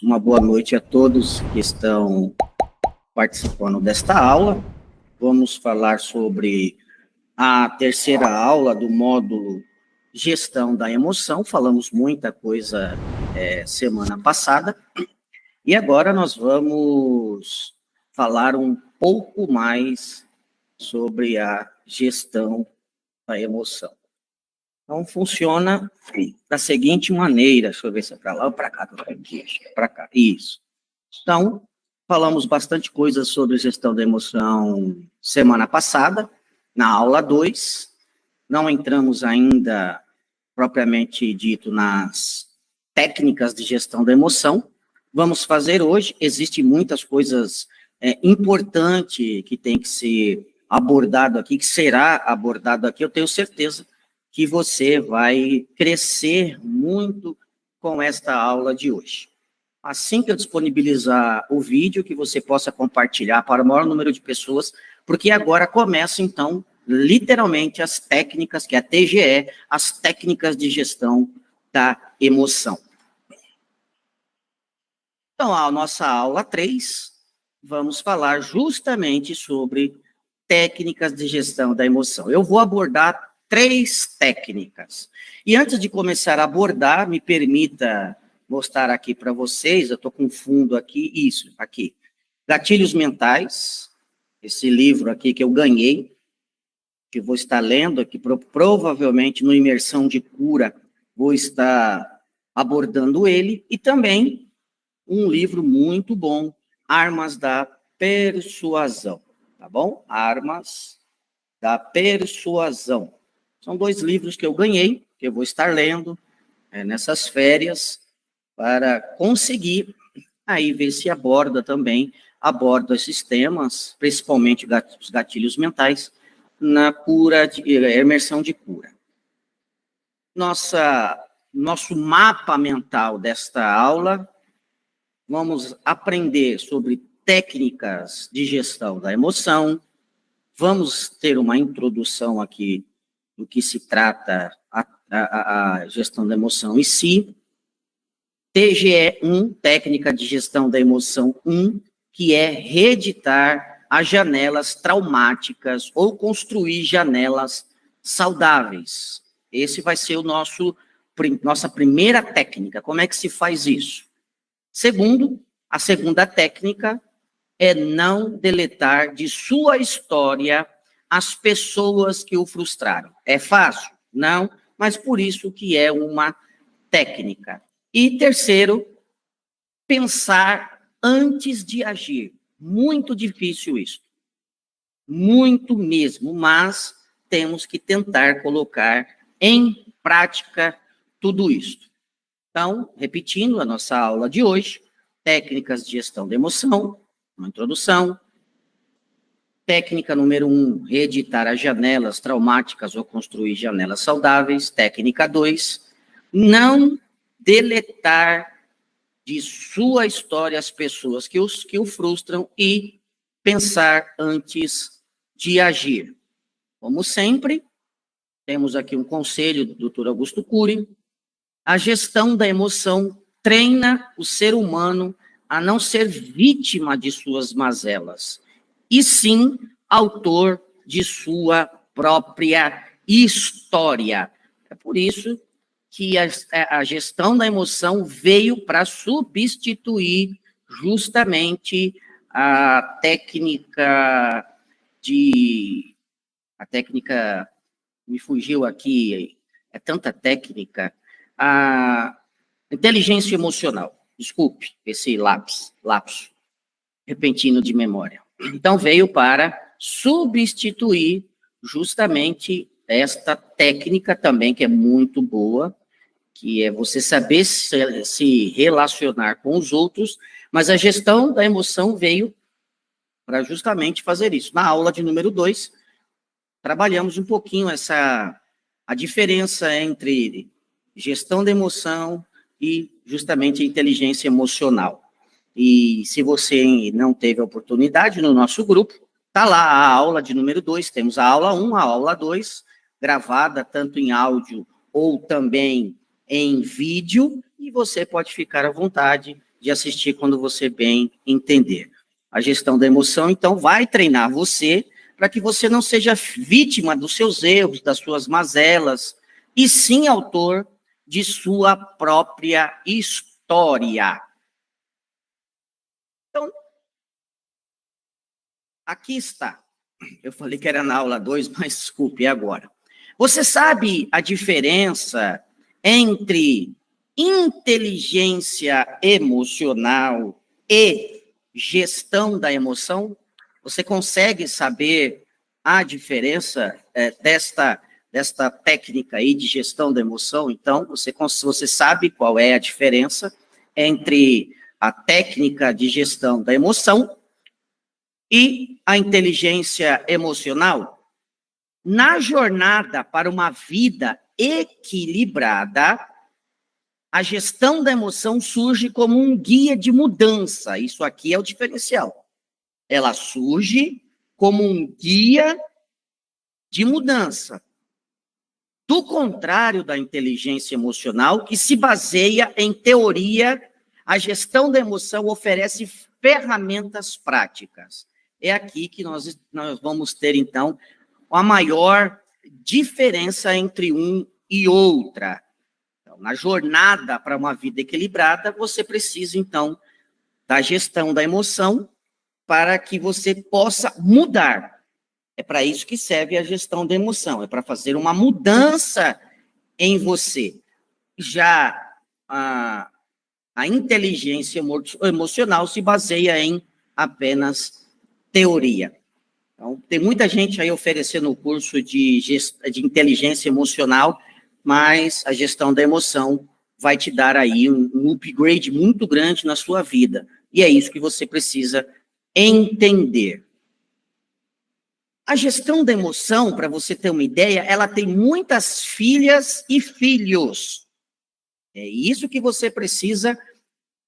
Uma boa noite a todos que estão participando desta aula. Vamos falar sobre a terceira aula do módulo Gestão da Emoção. Falamos muita coisa semana passada. E agora nós vamos falar um pouco mais sobre a gestão da emoção. Então, funciona da seguinte maneira. Deixa eu ver se é para lá ou para cá. Para cá, isso. Então, falamos bastante coisa sobre gestão da emoção semana passada, na aula 2. Não entramos ainda, propriamente dito, nas técnicas de gestão da emoção. Vamos fazer hoje. Existem muitas coisas importantes que tem que ser abordado aqui, que será abordado aqui. Eu tenho certeza que você vai crescer muito com esta aula de hoje. Assim que eu disponibilizar o vídeo, que você possa compartilhar para o maior número de pessoas, porque agora começa, então, literalmente as técnicas, que é a TGE, as técnicas de gestão da emoção. Então, a nossa aula 3, vamos falar justamente sobre técnicas de gestão da emoção. Eu vou abordar 3 técnicas. E antes de começar a abordar, me permita mostrar aqui para vocês, eu estou com fundo aqui, isso, aqui. Gatilhos Mentais, esse livro aqui que eu ganhei, que vou estar lendo aqui, provavelmente no Imersão de Cura, vou estar abordando ele, e também um livro muito bom, Armas da Persuasão, tá bom? Armas da Persuasão. São 2 livros que eu ganhei, que eu vou estar lendo nessas férias, para conseguir aí ver se aborda esses temas, principalmente os gatilhos mentais, na cura, imersão de cura. Nosso mapa mental desta aula, vamos aprender sobre técnicas de gestão da emoção, vamos ter uma introdução aqui do que se trata a gestão da emoção em si, TGE 1, técnica de gestão da emoção 1, que é reeditar as janelas traumáticas ou construir janelas saudáveis. Esse vai ser nossa primeira técnica. Como é que se faz isso? Segundo, a segunda técnica é não deletar de sua história as pessoas que o frustraram. É fácil? Não, mas por isso que é uma técnica. E terceiro, pensar antes de agir. Muito difícil isso. Muito mesmo, mas temos que tentar colocar em prática tudo isso. Então, repetindo a nossa aula de hoje, técnicas de gestão da emoção, uma introdução. Técnica número 1, reeditar as janelas traumáticas ou construir janelas saudáveis. Técnica 2, não deletar de sua história as pessoas que o frustram e pensar antes de agir. Como sempre, temos aqui um conselho do Dr. Augusto Cury. A gestão da emoção treina o ser humano a não ser vítima de suas mazelas, e sim autor de sua própria história. É por isso que a gestão da emoção veio para substituir justamente a técnica me fugiu aqui, é tanta técnica, a inteligência emocional. Desculpe esse lapso repentino de memória. Então, veio para substituir justamente esta técnica também, que é muito boa, que é você saber se relacionar com os outros, mas a gestão da emoção veio para justamente fazer isso. Na aula de número 2, trabalhamos um pouquinho a diferença entre gestão da emoção e justamente a inteligência emocional. E se você não teve a oportunidade, no nosso grupo, está lá a aula de número 2, temos a aula 1, a aula 2, gravada tanto em áudio ou também em vídeo, e você pode ficar à vontade de assistir quando você bem entender. A gestão da emoção, então, vai treinar você para que você não seja vítima dos seus erros, das suas mazelas, e sim autor de sua própria história. Então, aqui está. Eu falei que era na aula 2, mas desculpe, é agora. Você sabe a diferença entre inteligência emocional e gestão da emoção? Você consegue saber a diferença desta técnica aí de gestão da emoção? Então, você sabe qual é a diferença entre a técnica de gestão da emoção e a inteligência emocional? Na jornada para uma vida equilibrada, a gestão da emoção surge como um guia de mudança. Isso aqui é o diferencial. Ela surge como um guia de mudança. Do contrário da inteligência emocional, que se baseia em teoria, a gestão da emoção oferece ferramentas práticas. É aqui que nós vamos ter, então, a maior diferença entre um e outra. Então, na jornada para uma vida equilibrada, você precisa, então, da gestão da emoção para que você possa mudar. É para isso que serve a gestão da emoção, é para fazer uma mudança em você. Já a inteligência emocional se baseia em apenas teoria. Então, tem muita gente aí oferecendo o curso de inteligência emocional, mas a gestão da emoção vai te dar aí um upgrade muito grande na sua vida. E é isso que você precisa entender. A gestão da emoção, para você ter uma ideia, ela tem muitas filhas e filhos. É isso que você precisa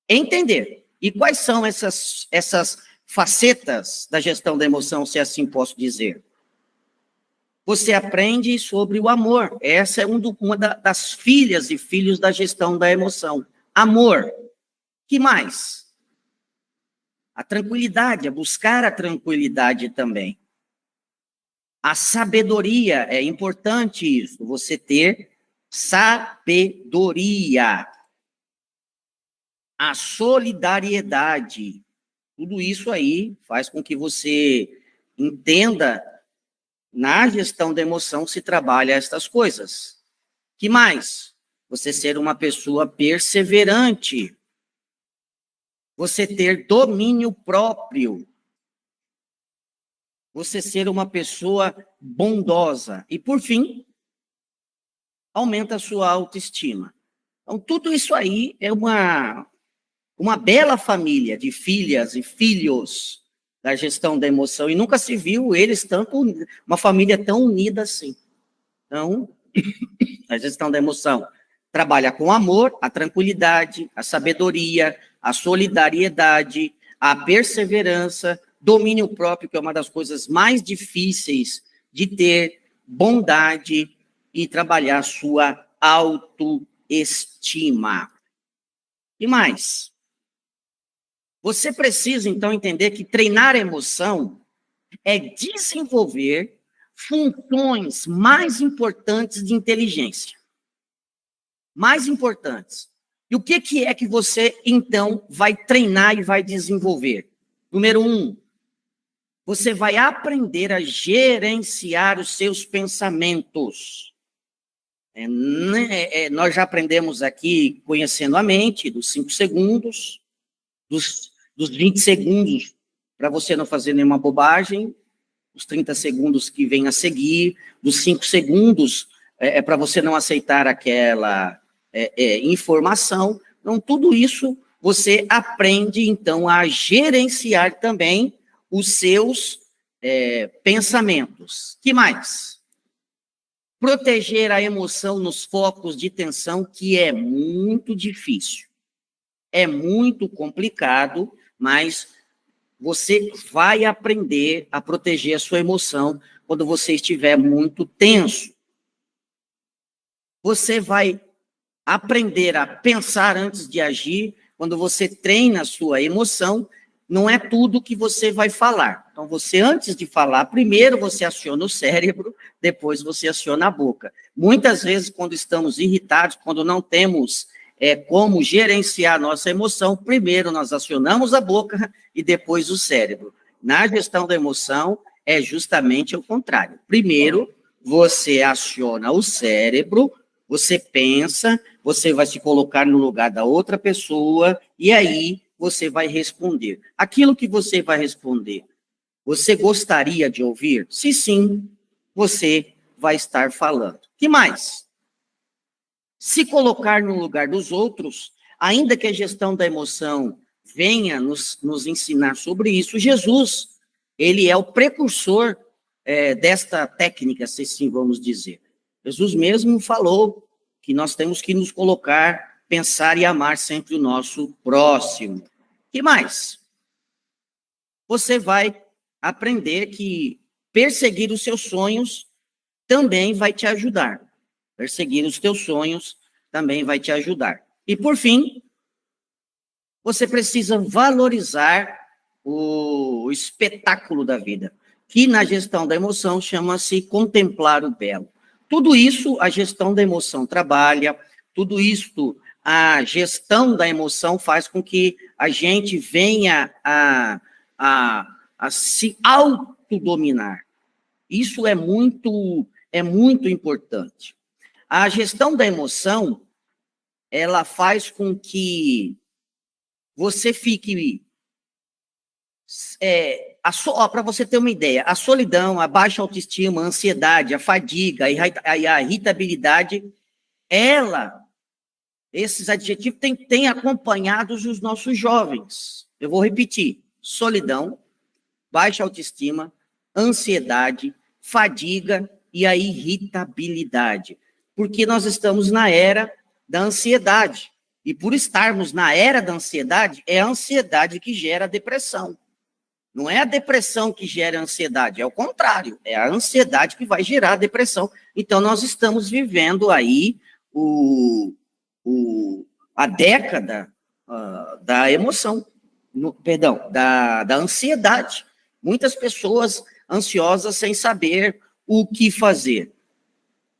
entender. E quais são essas facetas da gestão da emoção, se assim posso dizer? Você aprende sobre o amor. Essa é uma das filhas e filhos da gestão da emoção. Amor. Que mais? A tranquilidade, a buscar a tranquilidade também. A sabedoria, é importante isso, você ter sabedoria. A solidariedade. Tudo isso aí faz com que você entenda, na gestão da emoção se trabalha estas coisas. Que mais? Você ser uma pessoa perseverante. Você ter domínio próprio. Você ser uma pessoa bondosa. E, por fim, aumenta a sua autoestima. Então, tudo isso aí é uma bela família de filhas e filhos da gestão da emoção, e nunca se viu eles uma família tão unida assim. Então, a gestão da emoção trabalha com o amor, a tranquilidade, a sabedoria, a solidariedade, a perseverança, domínio próprio, que é uma das coisas mais difíceis de ter, bondade e trabalhar sua autoestima. E mais? Você precisa, então, entender que treinar a emoção é desenvolver funções mais importantes de inteligência. Mais importantes. E o que é que você, então, vai treinar e vai desenvolver? Número 1, você vai aprender a gerenciar os seus pensamentos. Nós já aprendemos aqui, conhecendo a mente, dos 5 segundos, dos 20 segundos para você não fazer nenhuma bobagem, os 30 segundos que vem a seguir, dos 5 segundos para você não aceitar aquela informação. Então, tudo isso você aprende, então, a gerenciar também os seus pensamentos. Que mais? Proteger a emoção nos focos de tensão, que é muito difícil. É muito complicado, mas você vai aprender a proteger a sua emoção quando você estiver muito tenso. Você vai aprender a pensar antes de agir quando você treina a sua emoção, não é tudo que você vai falar. Então, você, antes de falar, primeiro você aciona o cérebro, depois você aciona a boca. Muitas vezes, quando estamos irritados, quando não temos como gerenciar a nossa emoção, primeiro nós acionamos a boca e depois o cérebro. Na gestão da emoção, é justamente o contrário. Primeiro, você aciona o cérebro, você pensa, você vai se colocar no lugar da outra pessoa, e aí você vai responder. Aquilo que você vai responder, você gostaria de ouvir? Se sim, você vai estar falando. Que mais? Se colocar no lugar dos outros, ainda que a gestão da emoção venha nos ensinar sobre isso, Jesus, ele é o precursor desta técnica, se assim vamos dizer. Jesus mesmo falou que nós temos que nos colocar, pensar e amar sempre o nosso próximo. Que mais? Você vai aprender que perseguir os seus sonhos também vai te ajudar. Perseguir os teus sonhos também vai te ajudar. E, por fim, você precisa valorizar o espetáculo da vida, que na gestão da emoção chama-se contemplar o belo. Tudo isso a gestão da emoção trabalha, tudo isso a gestão da emoção faz com que a gente venha a se autodominar. Isso é muito importante. A gestão da emoção, ela faz com que você fique... para você ter uma ideia, a solidão, a baixa autoestima, a ansiedade, a fadiga, a irritabilidade, esses adjetivos têm acompanhado os nossos jovens. Eu vou repetir: solidão, baixa autoestima, ansiedade, fadiga e a irritabilidade. Porque nós estamos na era da ansiedade. E por estarmos na era da ansiedade, é a ansiedade que gera a depressão. Não é a depressão que gera a ansiedade, é o contrário, é a ansiedade que vai gerar a depressão. Então, nós estamos vivendo aí a década da emoção, da ansiedade. Muitas pessoas ansiosas sem saber o que fazer.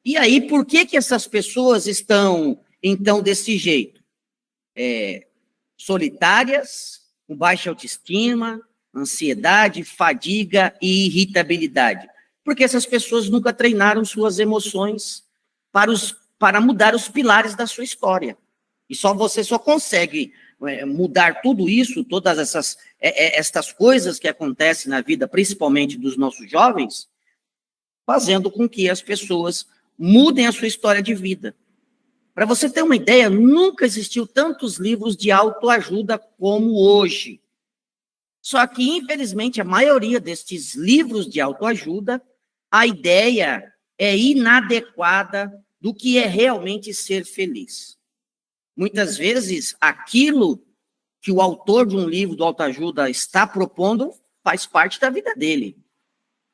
E aí, por que essas pessoas estão, então, desse jeito? Solitárias, com baixa autoestima, ansiedade, fadiga e irritabilidade. Porque essas pessoas nunca treinaram suas emoções para mudar os pilares da sua história. E você só consegue mudar tudo isso, todas essas coisas que acontecem na vida, principalmente dos nossos jovens, fazendo com que as pessoas mudem a sua história de vida. Para você ter uma ideia, nunca existiu tantos livros de autoajuda como hoje. Só que, infelizmente, a maioria destes livros de autoajuda, a ideia é inadequada do que é realmente ser feliz. Muitas vezes, aquilo que o autor de um livro de autoajuda está propondo faz parte da vida dele.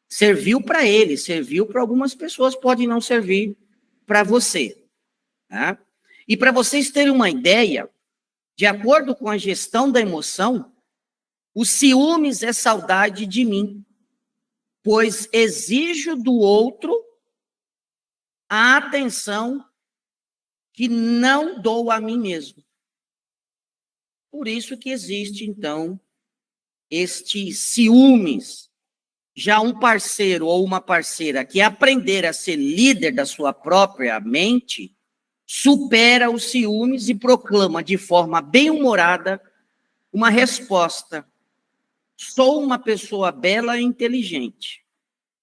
Serviu para ele, serviu para algumas pessoas, pode não servir para você. Tá? E para vocês terem uma ideia, de acordo com a gestão da emoção, o ciúmes é saudade de mim, pois exijo do outro a atenção que não dou a mim mesmo. Por isso que existe, então, este ciúmes. Já um parceiro ou uma parceira que aprender a ser líder da sua própria mente, supera os ciúmes e proclama de forma bem-humorada uma resposta: sou uma pessoa bela e inteligente.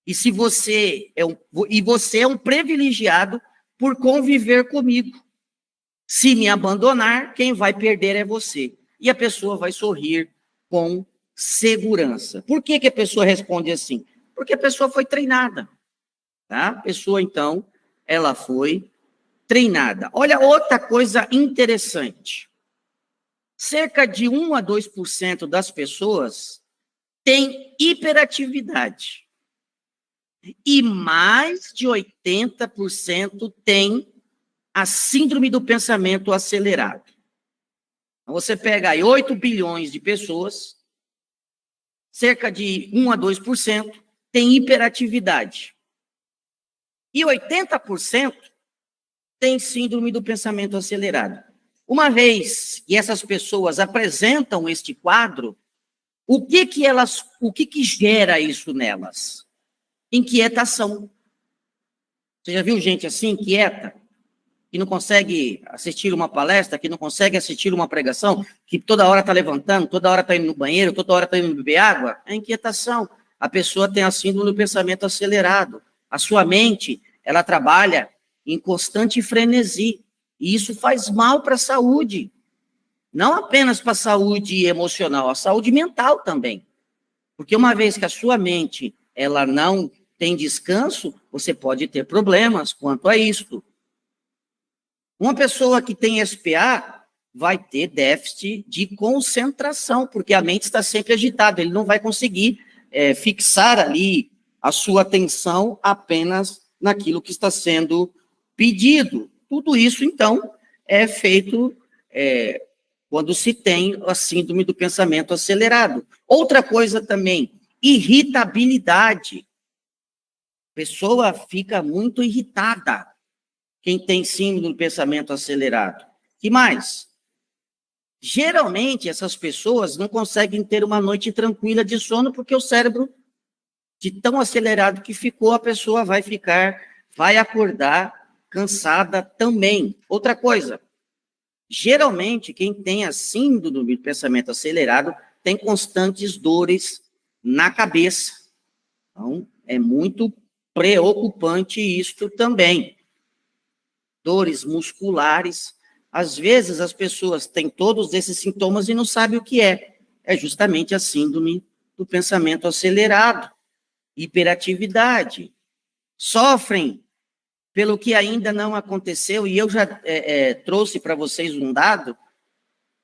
E você é um privilegiado por conviver comigo. Se me abandonar, quem vai perder é você. E a pessoa vai sorrir com segurança. Por que a pessoa responde assim? Porque a pessoa foi treinada. Tá? A pessoa, então, ela foi treinada. Olha outra coisa interessante. Cerca de 1 a 2% das pessoas tem hiperatividade. E mais de 80% tem a síndrome do pensamento acelerado. Então, você pega aí 8 bilhões de pessoas, cerca de 1 a 2% tem hiperatividade. E 80% tem síndrome do pensamento acelerado. Uma vez que essas pessoas apresentam este quadro, o que gera isso nelas? Inquietação. Você já viu gente assim, inquieta? Que não consegue assistir uma palestra, que não consegue assistir uma pregação, que toda hora está levantando, toda hora está indo no banheiro, toda hora está indo beber água? É inquietação. A pessoa tem a síndrome do pensamento acelerado. A sua mente, ela trabalha em constante frenesi. E isso faz mal para a saúde. Não apenas para a saúde emocional, a saúde mental também. Porque uma vez que a sua mente, ela não tem descanso, você pode ter problemas quanto a isto. Uma pessoa que tem SPA vai ter déficit de concentração, porque a mente está sempre agitada, ele não vai conseguir fixar ali a sua atenção apenas naquilo que está sendo pedido. Tudo isso, então, é feito quando se tem a síndrome do pensamento acelerado. Outra coisa também, irritabilidade. A pessoa fica muito irritada, quem tem síndrome do pensamento acelerado. Que mais? Geralmente, essas pessoas não conseguem ter uma noite tranquila de sono, porque o cérebro, de tão acelerado que ficou, a pessoa vai acordar cansada também. Outra coisa, geralmente, quem tem a síndrome do pensamento acelerado tem constantes dores na cabeça. Então, é muito preocupante isto também. Dores musculares. Às vezes, as pessoas têm todos esses sintomas e não sabem o que é. É justamente a síndrome do pensamento acelerado, hiperatividade. Sofrem pelo que ainda não aconteceu, e eu já trouxe para vocês um dado,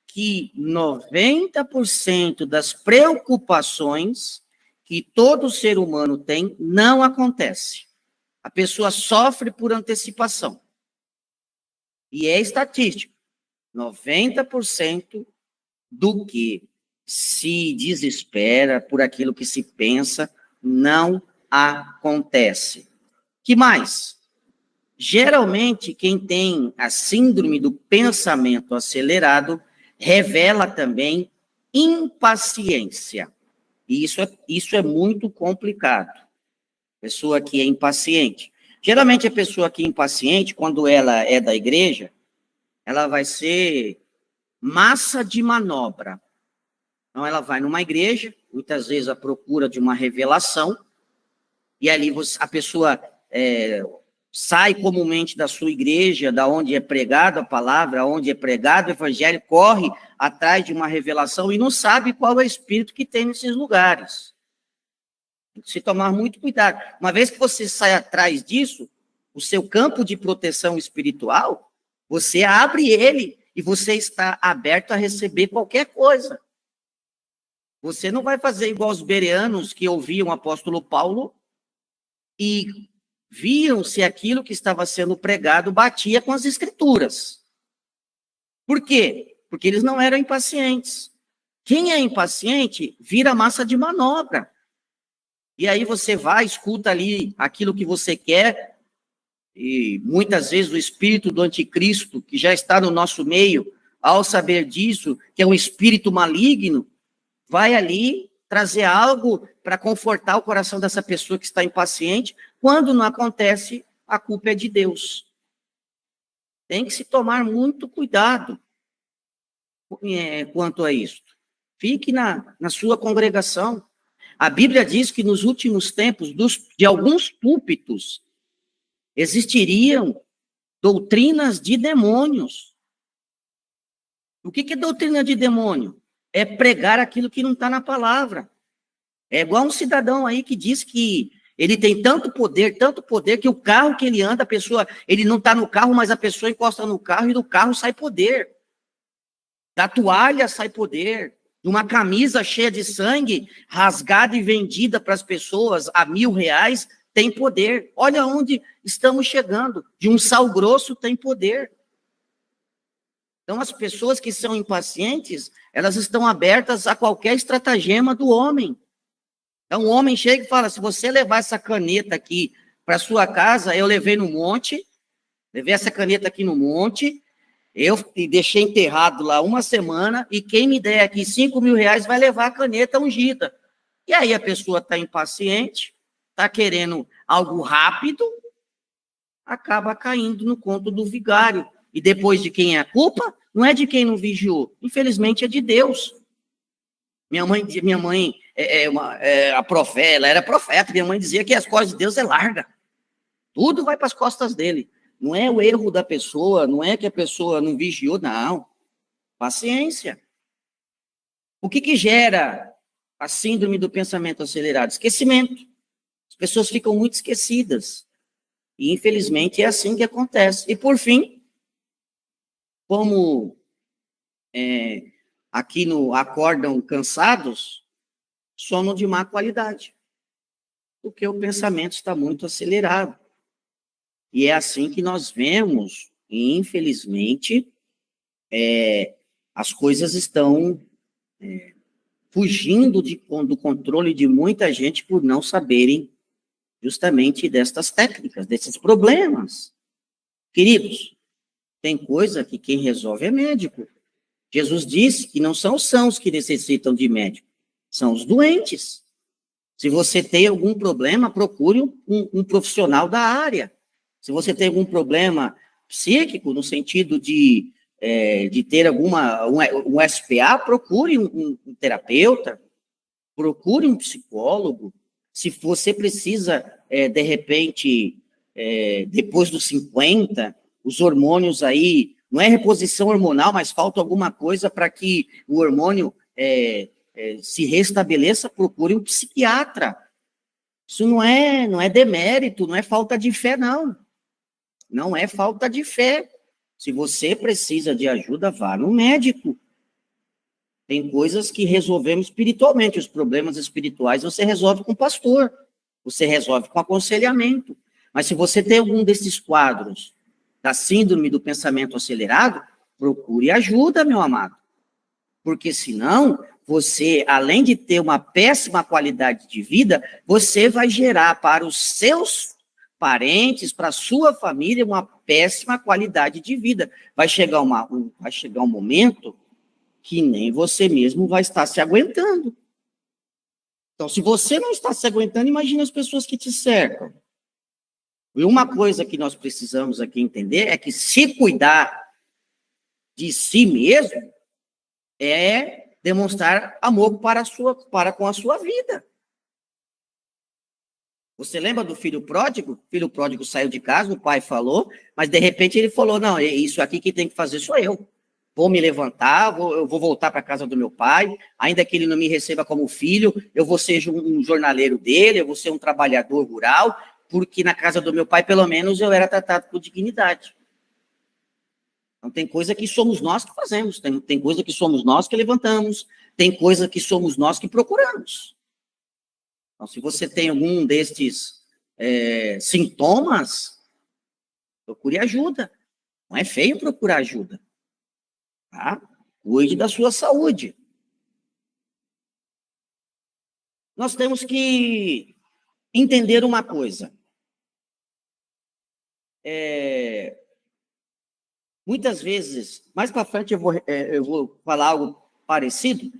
que 90% das preocupações que todo ser humano tem não acontece. A pessoa sofre por antecipação. E é estatístico. 90% do que se desespera por aquilo que se pensa não acontece. Que mais? Geralmente, quem tem a síndrome do pensamento acelerado revela também impaciência. E isso é muito complicado. Pessoa que é impaciente. Geralmente, a pessoa que é impaciente, quando ela é da igreja, ela vai ser massa de manobra. Então, ela vai numa igreja, muitas vezes à procura de uma revelação, e ali a pessoa sai comumente da sua igreja, da onde é pregada a palavra, onde é pregado o evangelho, corre atrás de uma revelação e não sabe qual é o espírito que tem nesses lugares. Tem que se tomar muito cuidado. Uma vez que você sai atrás disso, o seu campo de proteção espiritual, você abre ele e você está aberto a receber qualquer coisa. Você não vai fazer igual os bereanos que ouviam o apóstolo Paulo e viam se aquilo que estava sendo pregado batia com as escrituras. Por quê? Porque eles não eram impacientes. Quem é impaciente vira massa de manobra. E aí você vai, escuta ali aquilo que você quer, e muitas vezes o espírito do anticristo, que já está no nosso meio, ao saber disso, que é um espírito maligno, vai ali trazer algo para confortar o coração dessa pessoa que está impaciente. Quando não acontece, a culpa é de Deus. Tem que se tomar muito cuidado quanto a isso. Fique na sua congregação. A Bíblia diz que nos últimos tempos, de alguns púlpitos, existiriam doutrinas de demônios. O que é doutrina de demônio? É pregar aquilo que não está na palavra. É igual um cidadão aí que diz que ele tem tanto poder, que o carro que ele anda, ele não está no carro, mas a pessoa encosta no carro e do carro sai poder. Da toalha sai poder. De uma camisa cheia de sangue, rasgada e vendida para as pessoas a R$1.000, tem poder. Olha onde estamos chegando. De um sal grosso tem poder. Então, as pessoas que são impacientes, elas estão abertas a qualquer estratagema do homem. Então, o homem chega e fala, se você levar essa caneta aqui para sua casa, eu levei no monte, levei essa caneta aqui no monte, eu deixei enterrado lá uma semana, e quem me der aqui 5.000 reais vai levar a caneta ungida. E aí a pessoa está impaciente, está querendo algo rápido, acaba caindo no conto do vigário. E depois de quem é a culpa? Não é de quem não vigiou. Infelizmente é de Deus. Minha mãe a profeta, ela era profeta. Minha mãe dizia que as costas de Deus é larga. Tudo vai para as costas dele. Não é o erro da pessoa, não é que a pessoa não vigiou, não. Paciência. O que gera a síndrome do pensamento acelerado? Esquecimento. As pessoas ficam muito esquecidas. E, infelizmente, é assim que acontece. E, por fim, como aqui acordam cansados, sono de má qualidade. Porque o pensamento está muito acelerado. E é assim que nós vemos, e, infelizmente, as coisas estão fugindo do controle de muita gente por não saberem justamente destas técnicas, desses problemas. Queridos, tem coisa que quem resolve é médico. Jesus disse que não são os sãos que necessitam de médico, são os doentes. Se você tem algum problema, procure um profissional da área. Se você tem algum problema psíquico, no sentido de ter um SPA, procure um terapeuta, procure um psicólogo. Se você precisa, de repente, depois dos 50, os hormônios aí, não é reposição hormonal, mas falta alguma coisa para que o hormônio se restabeleça, procure um psiquiatra. Isso não é demérito, não é falta de fé, não. Não é falta de fé. Se você precisa de ajuda, vá no médico. Tem coisas que resolvemos espiritualmente. Os problemas espirituais você resolve com o pastor. Você resolve com aconselhamento. Mas se você tem algum desses quadros da síndrome do pensamento acelerado, procure ajuda, meu amado. Porque senão, você, além de ter uma péssima qualidade de vida, você vai gerar para os seus parentes, para a sua família, uma péssima qualidade de vida. Vai chegar um momento que nem você mesmo vai estar se aguentando. Então, se você não está se aguentando, imagine as pessoas que te cercam. E uma coisa que nós precisamos aqui entender é que se cuidar de si mesmo é demonstrar amor para com a sua vida. Você lembra do filho pródigo? O filho pródigo saiu de casa, o pai falou, mas de repente ele falou, não, isso aqui que tem que fazer sou eu. Vou me levantar, eu vou voltar para a casa do meu pai, ainda que ele não me receba como filho, eu vou ser um jornaleiro dele, eu vou ser um trabalhador rural, porque na casa do meu pai, pelo menos, eu era tratado com dignidade. Então, tem coisa que somos nós que fazemos, tem coisa que somos nós que levantamos, tem coisa que somos nós que procuramos. Então, se você tem algum destes sintomas, procure ajuda. Não é feio procurar ajuda. Tá? Cuide da sua saúde. Nós temos que entender uma coisa. Muitas vezes, mais para frente eu vou falar algo parecido,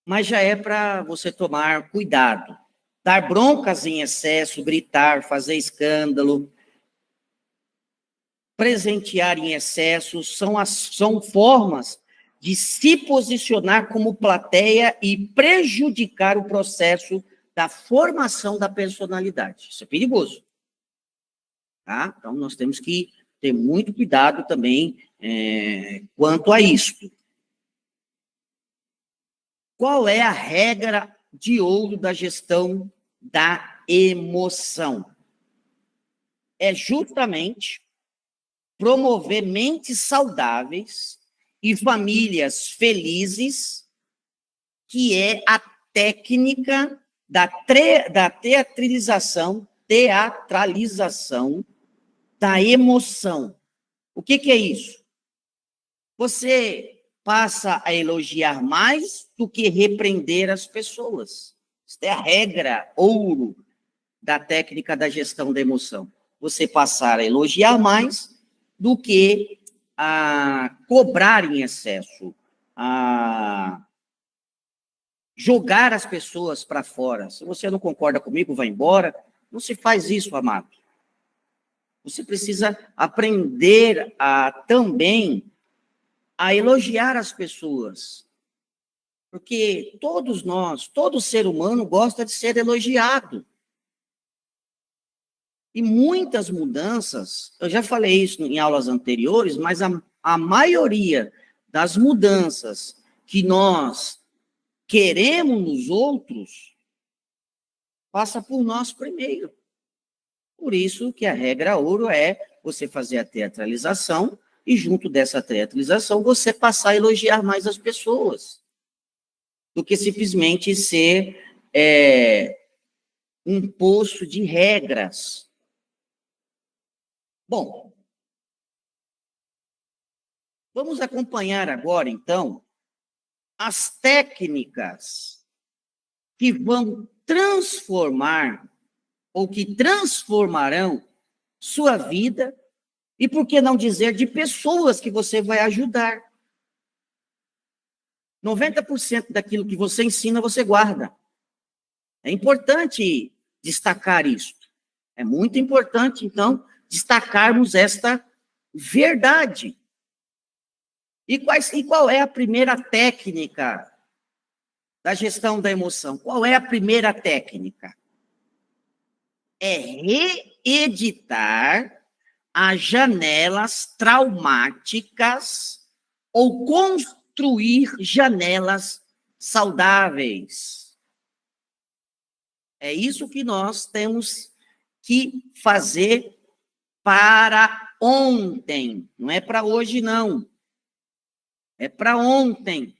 mas já é para você tomar cuidado. Dar broncas em excesso, gritar, fazer escândalo, presentear em excesso, são formas de se posicionar como plateia e prejudicar o processo da formação da personalidade. Isso é perigoso. Tá? Então, nós temos que ter muito cuidado também quanto a isso. Qual é a regra de ouro da gestão da emoção? É justamente promover mentes saudáveis e famílias felizes, que é a técnica da teatralização da emoção. O que é isso? você passa a elogiar mais do que repreender as pessoas. Isso é a regra ouro da técnica da gestão da emoção. Você passar a elogiar mais do que a cobrar em excesso, a jogar as pessoas para fora. Se você não concorda comigo, vai embora. Não se faz isso, amado. Você precisa aprender a também a elogiar as pessoas. Porque todos nós, todo ser humano gosta de ser elogiado. E muitas mudanças, eu já falei isso em aulas anteriores, mas a maioria das mudanças que nós queremos nos outros passa por nós primeiro. Por isso que a regra ouro é você fazer a teatralização e, junto dessa teatralização, você passar a elogiar mais as pessoas do que simplesmente ser um poço de regras. Bom, vamos acompanhar agora, então, as técnicas que vão transformar ou que transformarão sua vida e, por que não dizer, de pessoas que você vai ajudar. 90% daquilo que você ensina, você guarda. É importante destacar isso. É muito importante, então, destacarmos esta verdade. E qual é a primeira técnica da gestão da emoção? Qual é a primeira técnica? É reeditar as janelas traumáticas ou construir janelas saudáveis. É isso que nós temos que fazer para ontem. Não é para hoje, não. É para ontem.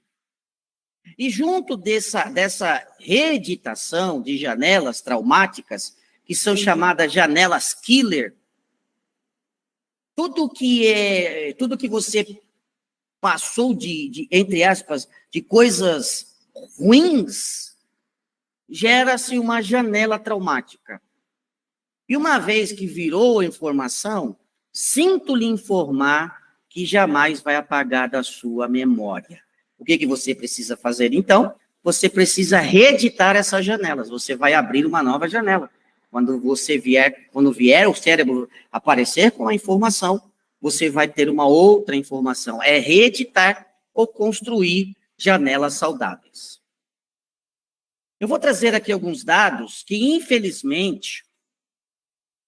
E junto dessa reeditação de janelas traumáticas, que são chamadas janelas killer, tudo que você passou entre aspas, de coisas ruins, gera-se uma janela traumática. E uma vez que virou a informação, sinto lhe informar que jamais vai apagar da sua memória. O que você precisa fazer, então? Você precisa reeditar essas janelas. Você vai abrir uma nova janela. Quando vier o cérebro aparecer com a informação, você vai ter uma outra informação. É reeditar ou construir janelas saudáveis. Eu vou trazer aqui alguns dados que, infelizmente,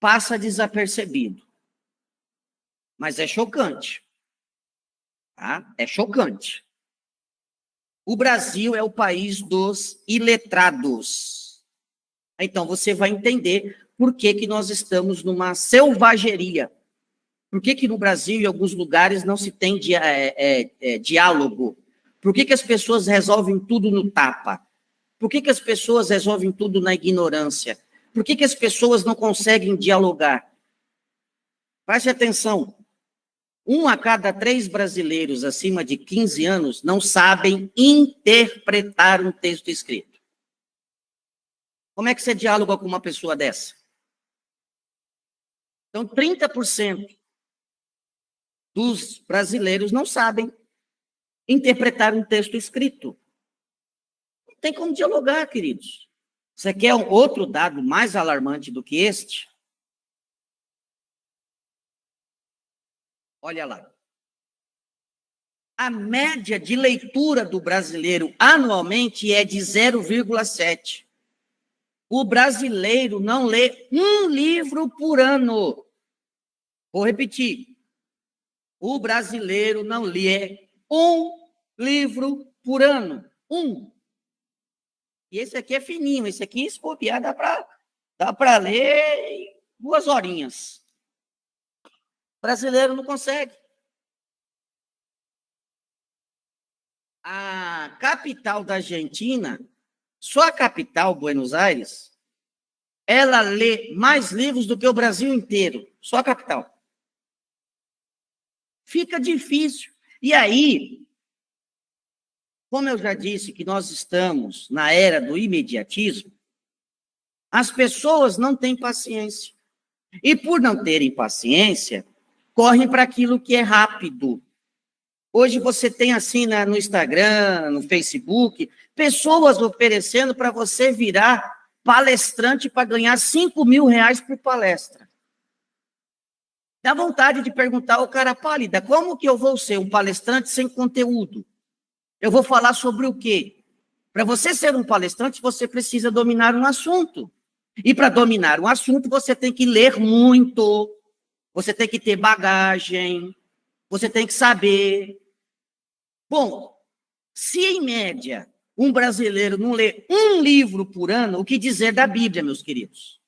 passa desapercebido. Mas é chocante. Tá? É chocante. O Brasil é o país dos iletrados. Então, você vai entender por que nós estamos numa selvageria. Por que no Brasil, em alguns lugares, não se tem diálogo? Por que as pessoas resolvem tudo no tapa? Por que as pessoas resolvem tudo na ignorância? Por que as pessoas não conseguem dialogar? Preste atenção. 1 a cada 3 brasileiros acima de 15 anos não sabem interpretar um texto escrito. Como é que você dialoga com uma pessoa dessa? Então, 30% dos brasileiros não sabem interpretar um texto escrito. Não tem como dialogar, queridos. Você quer um outro dado mais alarmante do que este? Olha lá. A média de leitura do brasileiro anualmente é de 0,7. O brasileiro não lê um livro por ano. Vou repetir. O brasileiro não lê um livro por ano. Um. E esse aqui é fininho. Esse aqui, se bobear, dá para ler em 2 horinhas. O brasileiro não consegue. A capital da Argentina, só a capital, Buenos Aires, ela lê mais livros do que o Brasil inteiro. Só a capital. Fica difícil. E aí, como eu já disse que nós estamos na era do imediatismo, as pessoas não têm paciência. E por não terem paciência, correm para aquilo que é rápido. Hoje você tem assim no Instagram, no Facebook, pessoas oferecendo para você virar palestrante para ganhar R$ 5.000 por palestra. Dá vontade de perguntar ao cara pálida, como que eu vou ser um palestrante sem conteúdo? Eu vou falar sobre o quê? Para você ser um palestrante, você precisa dominar um assunto. E para dominar um assunto, você tem que ler muito, você tem que ter bagagem, você tem que saber. Bom, se em média um brasileiro não lê um livro por ano, o que dizer da Bíblia, meus queridos?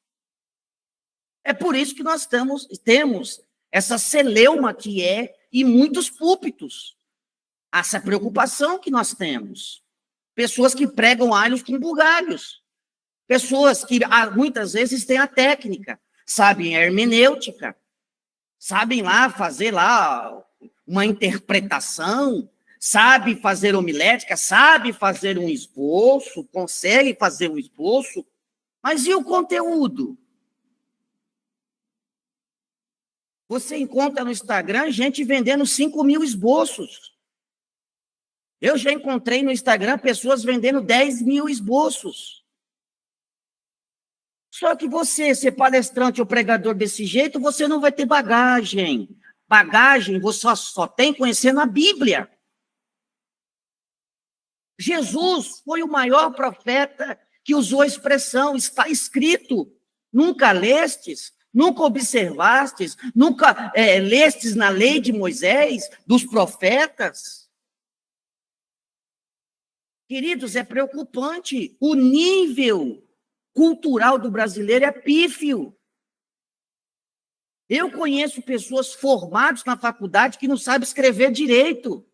É por isso que nós temos essa celeuma que é em muitos púlpitos. Essa preocupação que nós temos. Pessoas que pregam alhos com bugalhos. Pessoas que muitas vezes têm a técnica, sabem a hermenêutica, sabem lá fazer lá uma interpretação, sabe fazer homilética, sabe fazer um esboço, consegue fazer um esboço, mas e o conteúdo? Você encontra no Instagram gente vendendo 5.000 esboços. Eu já encontrei no Instagram pessoas vendendo 10.000 esboços. Só que você, ser palestrante ou pregador desse jeito, você não vai ter bagagem. Bagagem você só tem conhecendo a Bíblia. Jesus foi o maior profeta que usou a expressão, está escrito. Nunca lestes, nunca observastes, nunca lestes na lei de Moisés, dos profetas. Queridos, é preocupante. O nível cultural do brasileiro é pífio. Eu conheço pessoas formadas na faculdade que não sabem escrever direito.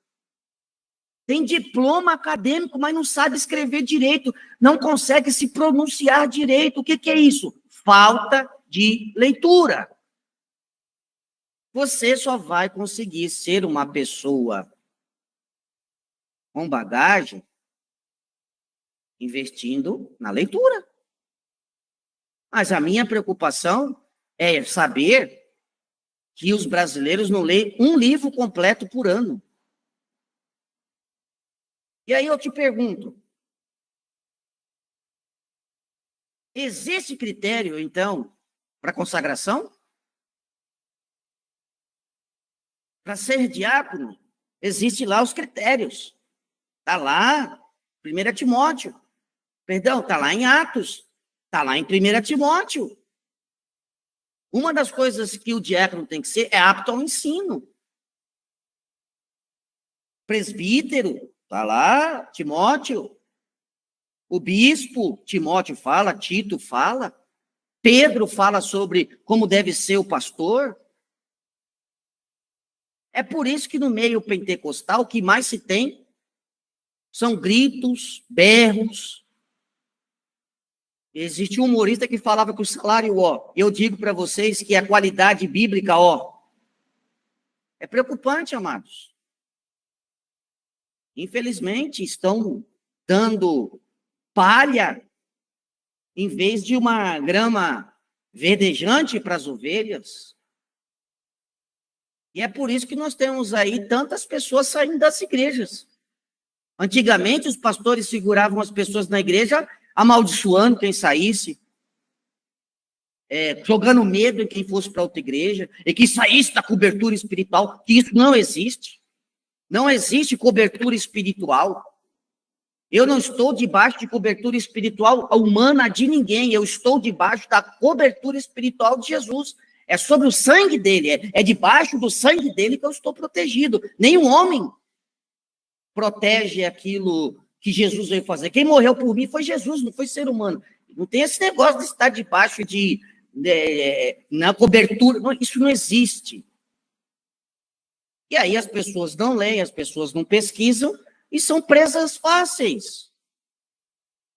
Tem diploma acadêmico, mas não sabe escrever direito, não consegue se pronunciar direito. O que é isso? Falta de leitura. Você só vai conseguir ser uma pessoa com bagagem investindo na leitura. Mas a minha preocupação é saber que os brasileiros não leem um livro completo por ano. E aí eu te pergunto, existe critério, então, para consagração? Para ser diácono, existem lá os critérios. Está lá, 1 Timóteo. Perdão, está lá em Atos. Está lá em 1 Timóteo. Uma das coisas que o diácono tem que ser é apto ao ensino. Presbítero, está lá, Timóteo. O bispo, Timóteo fala, Tito fala. Pedro fala sobre como deve ser o pastor. É por isso que no meio pentecostal o que mais se tem são gritos, berros. Existe um humorista que falava que o salário, eu digo para vocês que a qualidade bíblica, é preocupante, amados. Infelizmente, estão dando palha em vez de uma grama verdejante para as ovelhas. E é por isso que nós temos aí tantas pessoas saindo das igrejas. Antigamente, os pastores seguravam as pessoas na igreja, amaldiçoando quem saísse, jogando medo em quem fosse para outra igreja, e que saísse da cobertura espiritual, que isso não existe. Não existe cobertura espiritual. Eu não estou debaixo de cobertura espiritual humana de ninguém, eu estou debaixo da cobertura espiritual de Jesus. É sobre o sangue dele, é debaixo do sangue dele que eu estou protegido. Nenhum homem protege aquilo que Jesus veio fazer. Quem morreu por mim foi Jesus, não foi ser humano. Não tem esse negócio de estar debaixo na cobertura, não, isso não existe. E aí as pessoas não leem, as pessoas não pesquisam e são presas fáceis.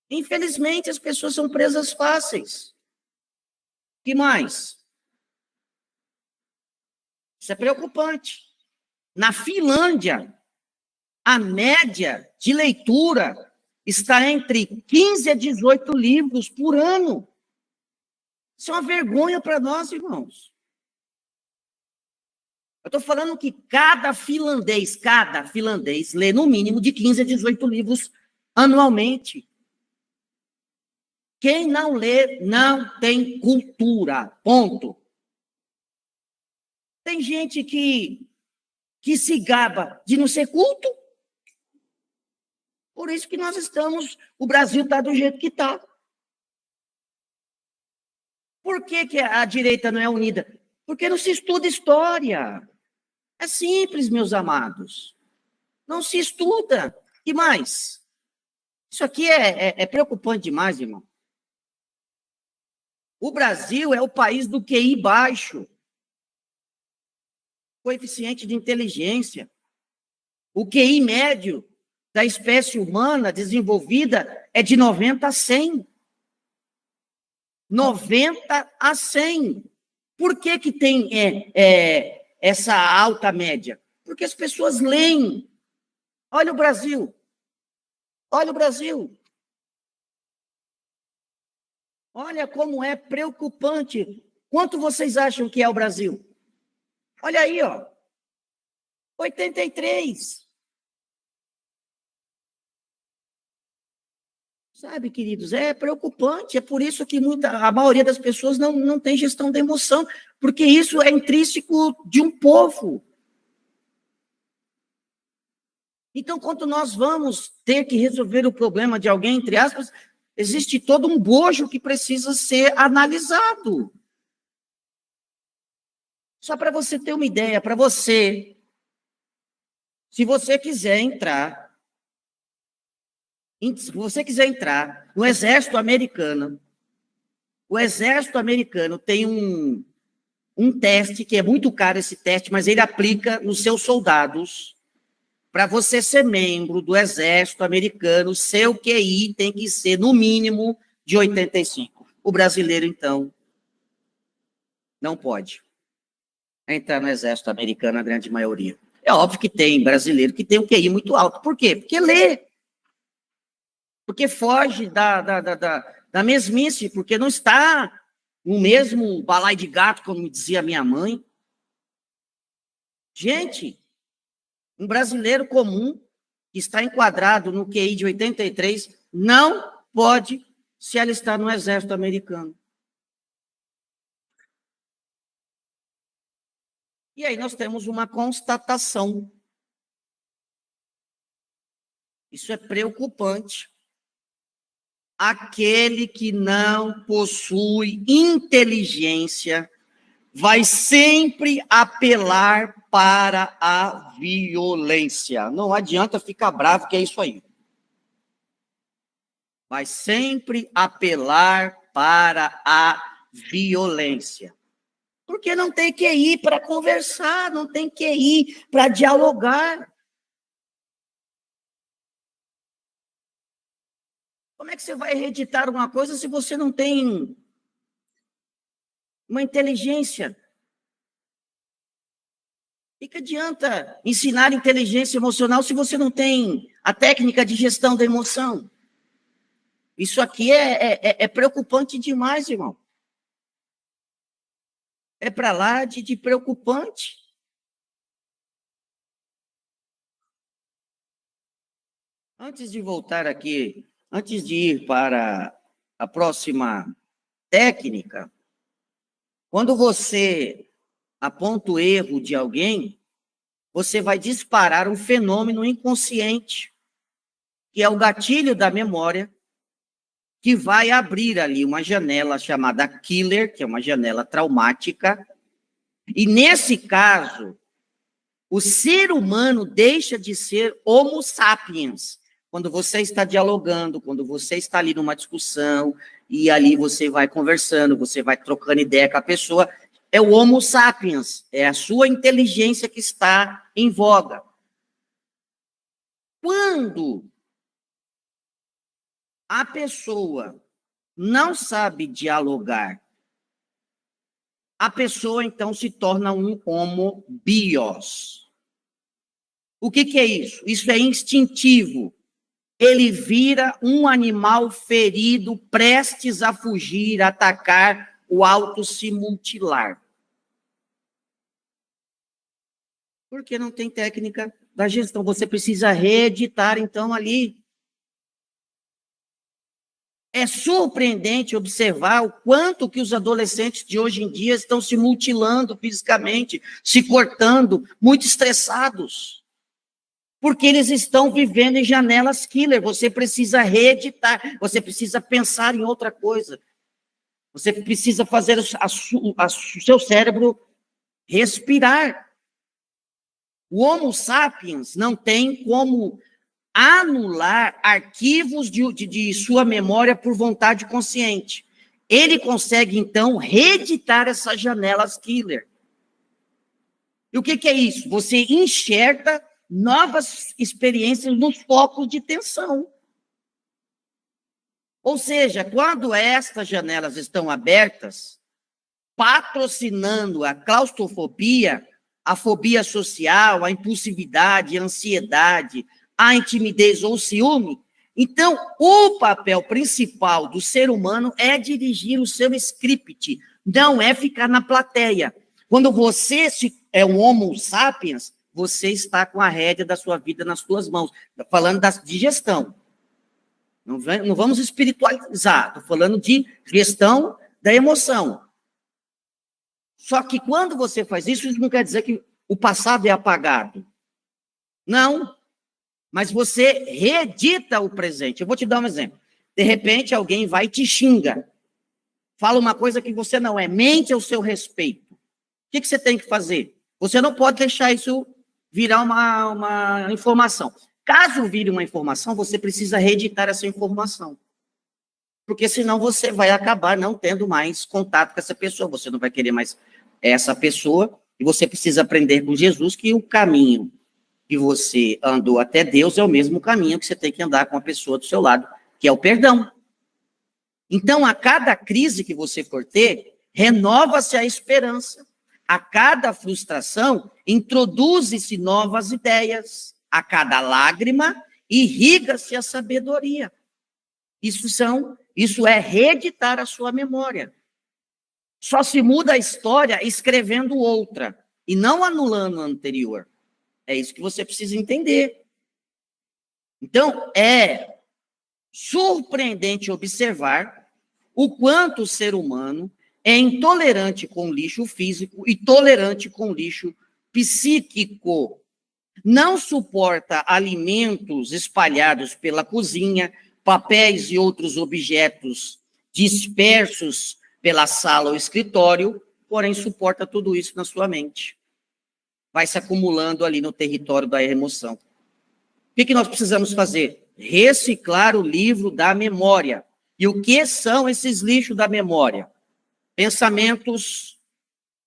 Infelizmente, as pessoas são presas fáceis. O que mais? Isso é preocupante. Na Finlândia, a média de leitura está entre 15 a 18 livros por ano. Isso é uma vergonha para nós, irmãos. Eu estou falando que cada finlandês lê no mínimo de 15 a 18 livros anualmente. Quem não lê não tem cultura, ponto. Tem gente que se gaba de não ser culto. Por isso que nós estamos, o Brasil está do jeito que está. Por que a direita não é unida? Porque não se estuda história. É simples, meus amados. Não se estuda. E mais? Isso aqui é preocupante demais, irmão. O Brasil é o país do QI baixo. Coeficiente de inteligência. O QI médio da espécie humana desenvolvida é de 90 a 100. 90 a 100. Por que tem essa alta média? Porque as pessoas leem. Olha o Brasil. Olha o Brasil. Olha como é preocupante. Quanto vocês acham que é o Brasil? Olha aí, ó. 83. Sabe, queridos, é preocupante. É por isso que a maioria das pessoas não tem gestão da emoção, porque isso é intrínseco de um povo. Então, quando nós vamos ter que resolver o problema de alguém, entre aspas, existe todo um bojo que precisa ser analisado. Só para você ter uma ideia, para você, se você quiser entrar no exército americano, o exército americano tem um teste, que é muito caro esse teste, mas ele aplica nos seus soldados. Para você ser membro do exército americano, seu QI tem que ser, no mínimo, de 85. O brasileiro, então, não pode entrar no exército americano, a grande maioria. É óbvio que tem brasileiro que tem um QI muito alto. Por quê? Porque lê. Porque foge da mesmice, porque não está no mesmo balaio de gato, como me dizia minha mãe. Gente, um brasileiro comum, que está enquadrado no QI de 83, não pode se alistar no exército americano. E aí nós temos uma constatação. Isso é preocupante. Aquele que não possui inteligência vai sempre apelar para a violência. Não adianta ficar bravo, que é isso aí. Vai sempre apelar para a violência. Porque não tem QI para conversar, não tem QI para dialogar. Como é que você vai reeditar uma coisa se você não tem uma inteligência? E que adianta ensinar inteligência emocional se você não tem a técnica de gestão da emoção? Isso aqui é preocupante demais, irmão. É para lá de preocupante. Antes de voltar aqui, antes de ir para a próxima técnica, quando você aponta o erro de alguém, você vai disparar um fenômeno inconsciente, que é o gatilho da memória, que vai abrir ali uma janela chamada killer, que é uma janela traumática, e nesse caso, o ser humano deixa de ser homo sapiens. Quando você está dialogando, quando você está ali numa discussão, e ali você vai conversando, você vai trocando ideia com a pessoa, é o homo sapiens, é a sua inteligência que está em voga. Quando a pessoa não sabe dialogar, a pessoa, então, se torna um homo bios. O que é isso? Isso é instintivo. Ele vira um animal ferido, prestes a fugir, atacar, o auto se mutilar. Porque não tem técnica da gestão. Você precisa reeditar, então, ali. É surpreendente observar o quanto que os adolescentes de hoje em dia estão se mutilando fisicamente, se cortando, muito estressados. Porque eles estão vivendo em janelas killer. Você precisa reeditar, você precisa pensar em outra coisa. Você precisa fazer o seu cérebro respirar. O Homo sapiens não tem como anular arquivos de sua memória por vontade consciente. Ele consegue, então, reeditar essas janelas killer. E o que é isso? Você enxerga novas experiências nos focos de tensão. Ou seja, quando estas janelas estão abertas, patrocinando a claustrofobia, a fobia social, a impulsividade, a ansiedade, a timidez ou ciúme, então o papel principal do ser humano é dirigir o seu script, não é ficar na plateia. Quando você é um homo sapiens, você está com a rédea da sua vida nas suas mãos. Estou falando de gestão. Não vamos espiritualizar, estou falando de gestão da emoção. Só que quando você faz isso, isso não quer dizer que o passado é apagado. Não. Mas você reedita o presente. Eu vou te dar um exemplo. De repente, alguém vai e te xinga. Fala uma coisa que você não é. Mente ao seu respeito. O que você tem que fazer? Você não pode deixar isso virar uma informação. Caso vire uma informação, você precisa reeditar essa informação. Porque senão você vai acabar não tendo mais contato com essa pessoa. Você não vai querer mais essa pessoa. E você precisa aprender com Jesus que o caminho que você andou até Deus é o mesmo caminho que você tem que andar com a pessoa do seu lado, que é o perdão. Então, a cada crise que você for ter, renova-se a esperança. A cada frustração, introduz-se novas ideias. A cada lágrima, irriga-se a sabedoria. Isso é reeditar a sua memória. Só se muda a história escrevendo outra, e não anulando a anterior. É isso que você precisa entender. Então, é surpreendente observar o quanto o ser humano é intolerante com lixo físico e tolerante com lixo psíquico. Não suporta alimentos espalhados pela cozinha, papéis e outros objetos dispersos pela sala ou escritório, porém suporta tudo isso na sua mente. Vai se acumulando ali no território da emoção. O que nós precisamos fazer? Reciclar o livro da memória. E o que são esses lixos da memória? Pensamentos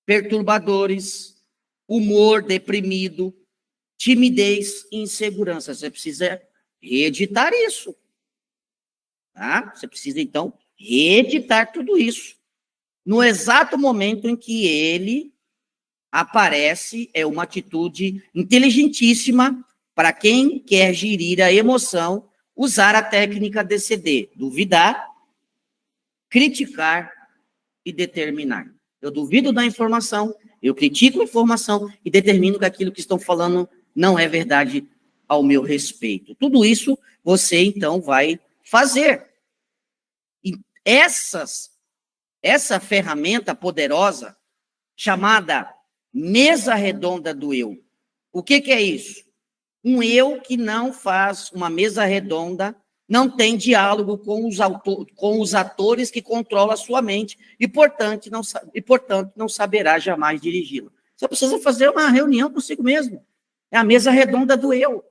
perturbadores, humor deprimido, timidez e insegurança. Você precisa reeditar isso. Tá? Você precisa, então, reeditar tudo isso. No exato momento em que ele aparece, é uma atitude inteligentíssima para quem quer gerir a emoção, usar a técnica DCD, duvidar, criticar e determinar. Eu duvido da informação, eu critico a informação e determino que aquilo que estão falando não é verdade ao meu respeito. Tudo isso você, então, vai fazer. E essa ferramenta poderosa, chamada mesa redonda do eu. O que é isso? Um eu que não faz uma mesa redonda, não tem diálogo com os atores que controlam a sua mente e, portanto, não saberá jamais dirigi-la. Você precisa fazer uma reunião consigo mesmo. É a mesa redonda do eu.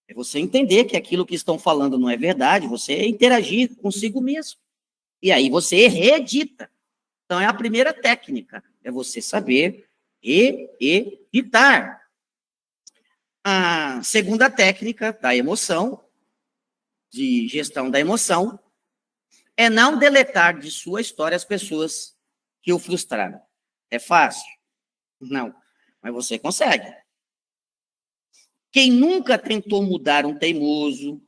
É você entender que aquilo que estão falando não é verdade, você interagir consigo mesmo. E aí você reedita. Então, é a primeira técnica, é você saber reeditar. A segunda técnica da emoção, de gestão da emoção, é não deletar de sua história as pessoas que o frustraram. É fácil? Não, mas você consegue. Quem nunca tentou mudar um teimoso,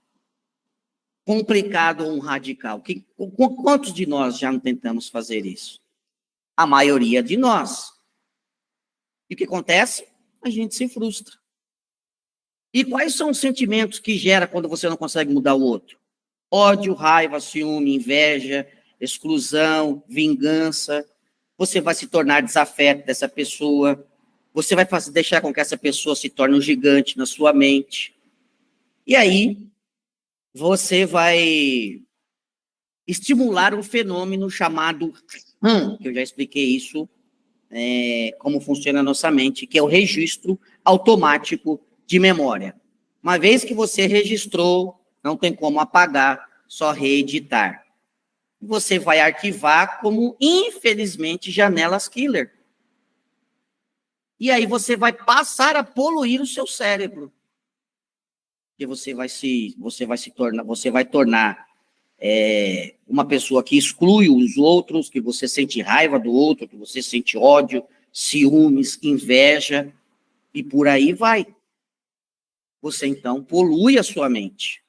complicado ou um radical? Quantos de nós já não tentamos fazer isso? A maioria de nós. E o que acontece? A gente se frustra. E quais são os sentimentos que gera quando você não consegue mudar o outro? Ódio, raiva, ciúme, inveja, exclusão, vingança. Você vai se tornar desafeto dessa pessoa. Você vai deixar com que essa pessoa se torne um gigante na sua mente. E aí, você vai estimular um fenômeno chamado que eu já expliquei isso, como funciona a nossa mente, que é o registro automático de memória. Uma vez que você registrou, não tem como apagar, só reeditar. Você vai arquivar como, infelizmente, janelas killer. E aí você vai passar a poluir o seu cérebro. Porque você vai tornar uma pessoa que exclui os outros, que você sente raiva do outro, que você sente ódio, ciúmes, inveja, e por aí vai. Você, então, polui a sua mente.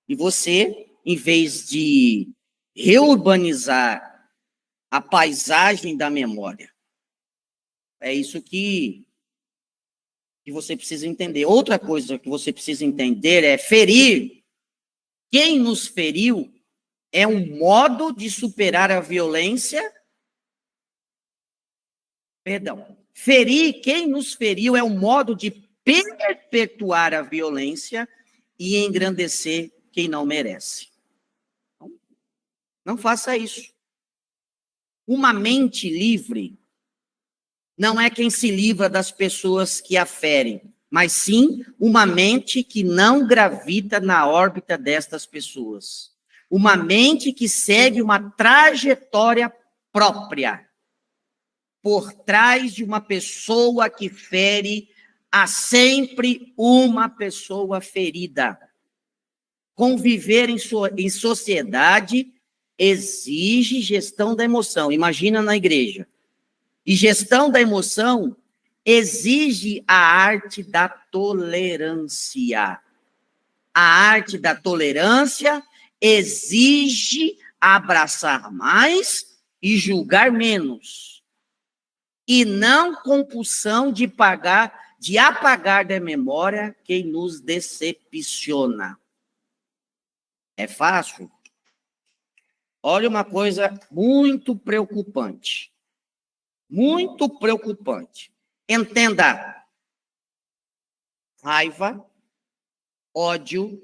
E você, em vez de reurbanizar a paisagem da memória, é isso que você precisa entender. Outra coisa que você precisa entender é ferir. Quem nos feriu é um modo de superar a violência. Perdão. Ferir, quem nos feriu é um modo de perpetuar a violência e engrandecer quem não merece. Não faça isso. Uma mente livre não é quem se livra das pessoas que a ferem, mas sim uma mente que não gravita na órbita destas pessoas. Uma mente que segue uma trajetória própria. Por trás de uma pessoa que fere, há sempre uma pessoa ferida. Conviver em sociedade exige gestão da emoção. Imagina na igreja. E gestão da emoção exige a arte da tolerância. A arte da tolerância exige abraçar mais e julgar menos. E não compulsão de apagar da memória quem nos decepciona. É fácil? Olha uma coisa muito preocupante. Muito preocupante. Entenda. Raiva, ódio,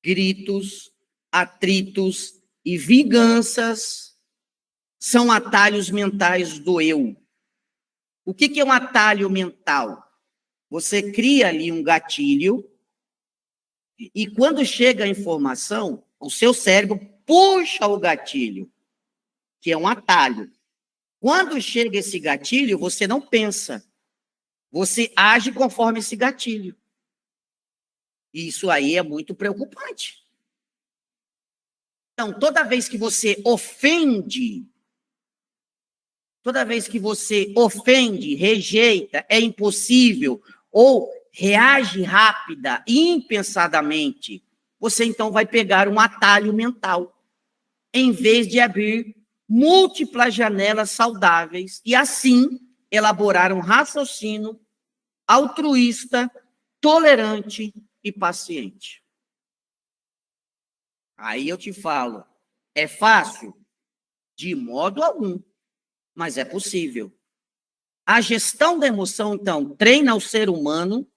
gritos, atritos e vinganças são atalhos mentais do eu. O que é um atalho mental? Você cria ali um gatilho e quando chega a informação, o seu cérebro puxa o gatilho, que é um atalho. Quando chega esse gatilho, você não pensa. Você age conforme esse gatilho. Isso aí é muito preocupante. Então, toda vez que você ofende, rejeita, é impossível, ou reage rápida, impensadamente, você então vai pegar um atalho mental, em vez de abrir múltiplas janelas saudáveis e, assim, elaborar um raciocínio altruísta, tolerante e paciente. Aí eu te falo, é fácil? De modo algum, mas é possível. A gestão da emoção, então, treina o ser humano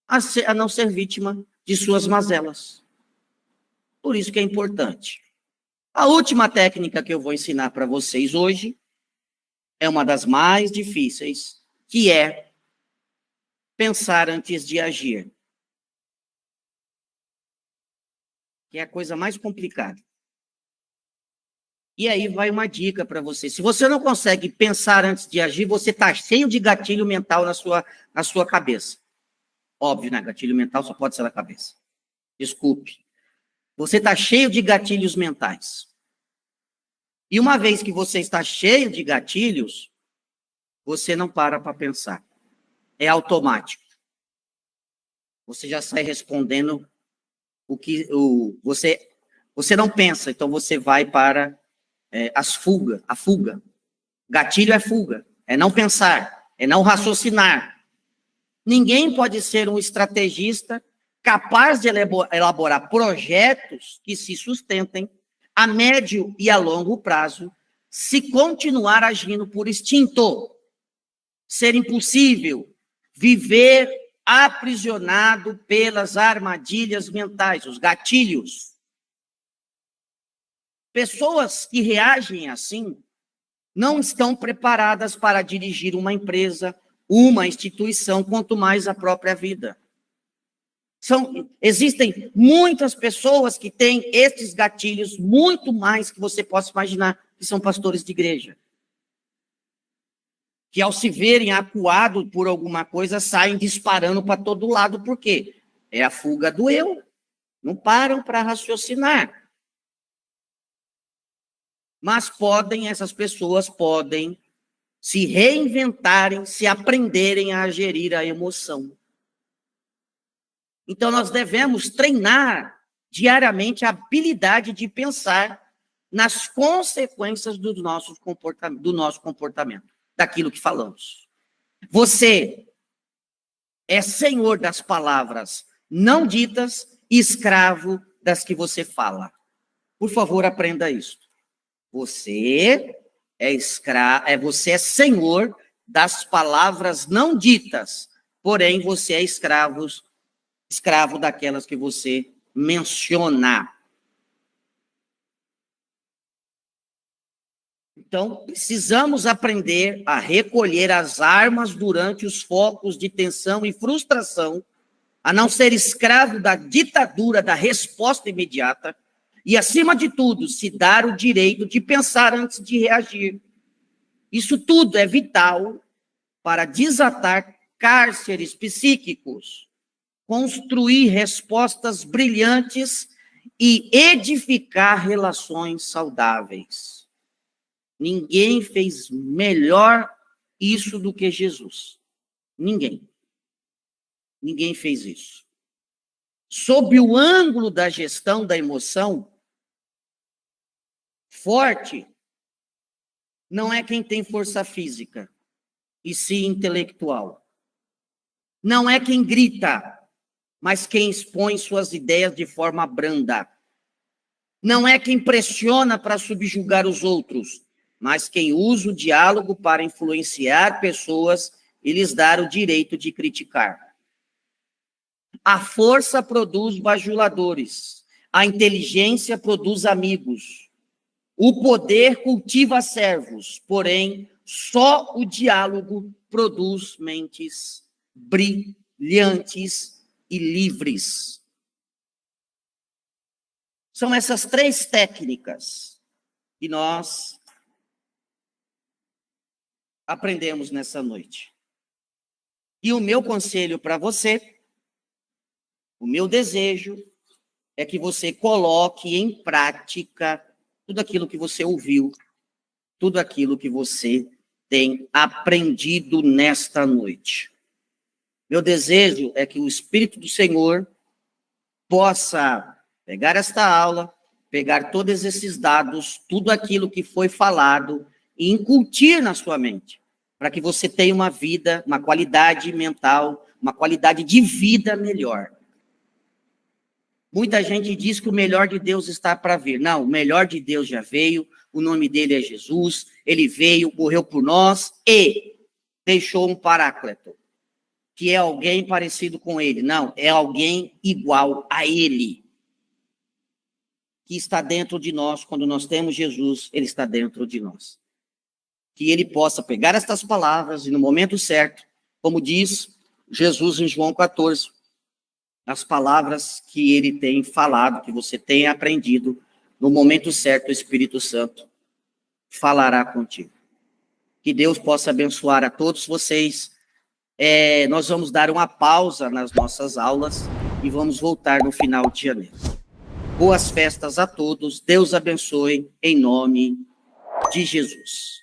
a não ser vítima de suas mazelas. Por isso que é importante. A última técnica que eu vou ensinar para vocês hoje é uma das mais difíceis, que é pensar antes de agir. Que é a coisa mais complicada. E aí vai uma dica para você. Se você não consegue pensar antes de agir, você está cheio de gatilho mental na sua cabeça. Óbvio, né? Gatilho mental só pode ser na cabeça. Desculpe. Você está cheio de gatilhos mentais. E uma vez que você está cheio de gatilhos, você não para pensar. É automático. você já sai respondendo você não pensa, então você vai para a fuga. Gatilho é fuga, é não pensar, é não raciocinar. Ninguém pode ser um estrategista capaz de elaborar projetos que se sustentem a médio e a longo prazo, se continuar agindo por instinto. Ser impossível viver aprisionado pelas armadilhas mentais, os gatilhos. Pessoas que reagem assim não estão preparadas para dirigir uma empresa, uma instituição, quanto mais a própria vida. Existem muitas pessoas que têm esses gatilhos, muito mais que você possa imaginar, que são pastores de igreja. Que ao se verem acuados por alguma coisa, saem disparando para todo lado. Por quê? É a fuga do eu. Não param para raciocinar. Mas essas pessoas podem se reinventarem, se aprenderem a gerir a emoção. Então, nós devemos treinar diariamente a habilidade de pensar nas consequências do nosso comportamento, daquilo que falamos. Você é senhor das palavras não ditas e escravo das que você fala. Por favor, aprenda isso. Você é senhor das palavras não ditas, porém você é escravo daquelas que você menciona. Então, precisamos aprender a recolher as armas durante os focos de tensão e frustração, a não ser escravo da ditadura da resposta imediata e, acima de tudo, se dar o direito de pensar antes de reagir. Isso tudo é vital para desatar cárceres psíquicos, construir respostas brilhantes e edificar relações saudáveis. Ninguém fez melhor isso do que Jesus. Ninguém. Ninguém fez isso. Sob o ângulo da gestão da emoção, forte não é quem tem força física, e sim intelectual. Não é quem grita, mas quem expõe suas ideias de forma branda. Não é quem pressiona para subjugar os outros, mas quem usa o diálogo para influenciar pessoas e lhes dar o direito de criticar. A força produz bajuladores, a inteligência produz amigos, o poder cultiva servos, porém, só o diálogo produz mentes brilhantes e livres. São essas 3 técnicas que nós aprendemos nessa noite. E o meu conselho para você, o meu desejo, é que você coloque em prática tudo aquilo que você ouviu, tudo aquilo que você tem aprendido nesta noite. Meu desejo é que o Espírito do Senhor possa pegar esta aula, pegar todos esses dados, tudo aquilo que foi falado e incutir na sua mente, para que você tenha uma vida, uma qualidade mental, uma qualidade de vida melhor. Muita gente diz que o melhor de Deus está para vir. Não, o melhor de Deus já veio, o nome dele é Jesus, ele veio, morreu por nós e deixou um paráclito, que é alguém parecido com ele. Não, é alguém igual a ele, que está dentro de nós. Quando nós temos Jesus, ele está dentro de nós. Que ele possa pegar estas palavras e no momento certo, como diz Jesus em João 14, as palavras que ele tem falado, que você tem aprendido, no momento certo o Espírito Santo falará contigo. Que Deus possa abençoar a todos vocês. Nós vamos dar uma pausa nas nossas aulas e vamos voltar no final de janeiro. Boas festas a todos, Deus abençoe, em nome de Jesus.